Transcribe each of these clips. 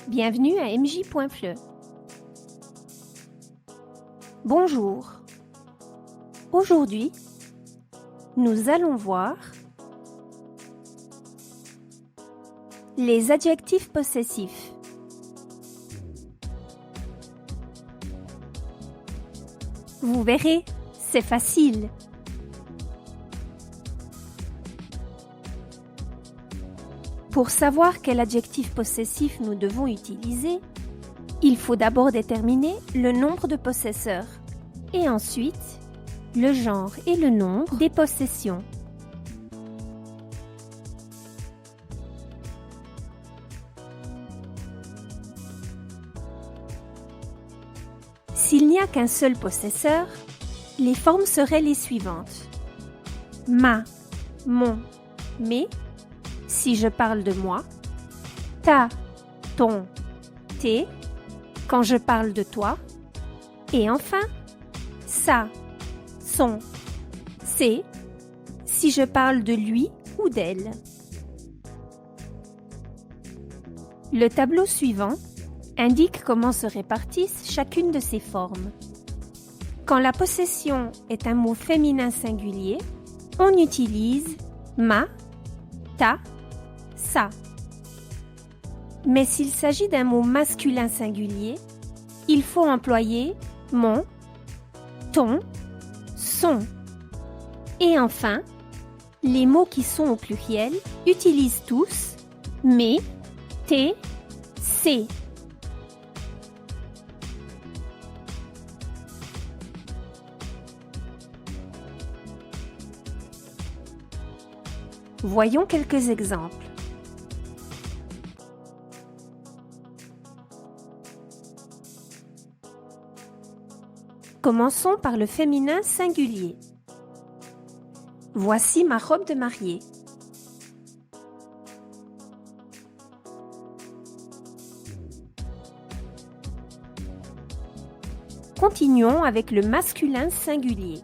Bienvenue à mj.fleu. Bonjour. Aujourd'hui, nous allons voir les adjectifs possessifs. Vous verrez, c'est facile. Pour savoir quel adjectif possessif nous devons utiliser, il faut d'abord déterminer le nombre de possesseurs et ensuite le genre et le nombre des possessions. S'il n'y a qu'un seul possesseur, les formes seraient les suivantes. Ma, mon, mes, si je parle de moi. Ta, ton, tes, quand je parle de toi. Et enfin, sa, son, ses, si je parle de lui ou d'elle. Le tableau suivant indique comment se répartissent chacune de ces formes. Quand la possession est un mot féminin singulier, on utilise ma, ta, sa. Mais s'il s'agit d'un mot masculin singulier, il faut employer mon, ton, son. Et enfin, les mots qui sont au pluriel utilisent tous mes, tes, ses. Voyons quelques exemples. Commençons par le féminin singulier. Voici ma robe de mariée. Continuons avec le masculin singulier.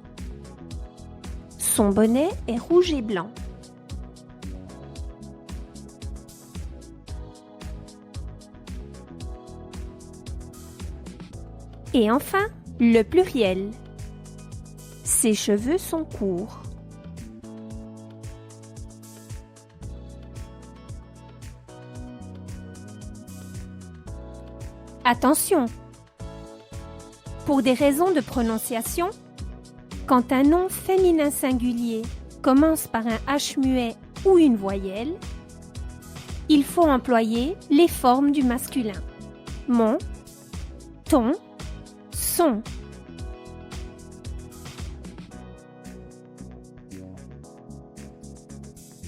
Son bonnet est rouge et blanc. Et enfin, le pluriel. Ses cheveux sont courts. Attention! Pour des raisons de prononciation, quand un nom féminin singulier commence par un H muet ou une voyelle, il faut employer les formes du masculin. Mon, ton, son.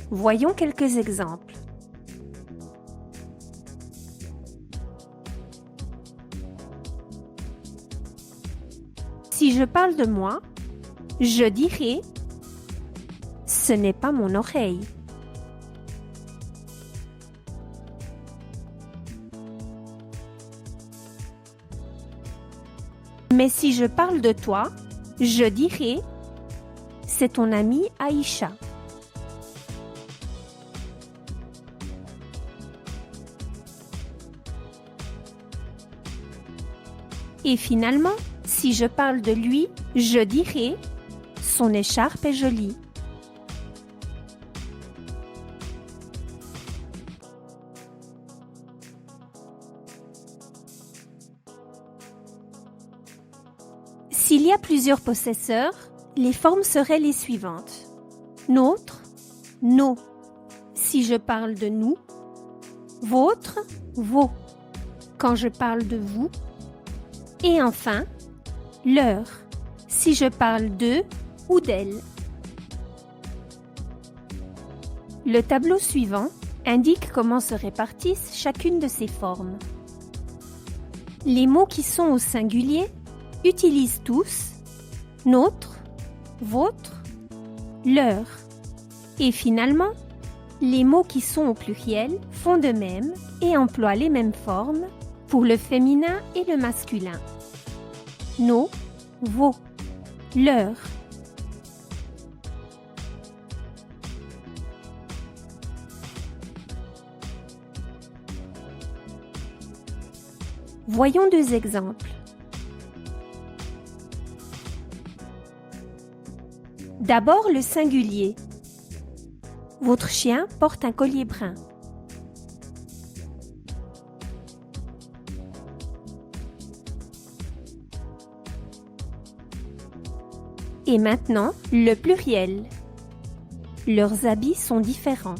Voyons quelques exemples. Si je parle de moi, je dirai « ce n'est pas mon oreille ». Mais si je parle de toi, je dirai « c'est ton amie Aïcha ». Et finalement, si je parle de lui, je dirai « son écharpe est jolie ». S'il y a plusieurs possesseurs, les formes seraient les suivantes. Notre, nos. Si je parle de nous. Votre, vos. Quand je parle de vous. Et enfin, leur. Si je parle d'eux ou d'elles. Le tableau suivant indique comment se répartissent chacune de ces formes. Les mots qui sont au singulier utilisent tous notre, votre, leur. Et finalement, les mots qui sont au pluriel font de même et emploient les mêmes formes pour le féminin et le masculin. Nos, vos, leur. Voyons deux exemples. D'abord le singulier. Votre chien porte un collier brun. Et maintenant, le pluriel. Leurs habits sont différents.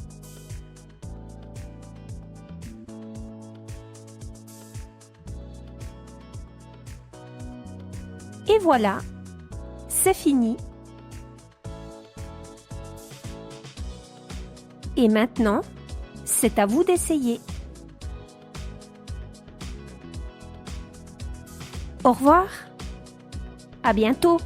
Et voilà, c'est fini. Et maintenant, c'est à vous d'essayer. Au revoir. À bientôt.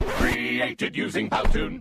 Created using Powtoon.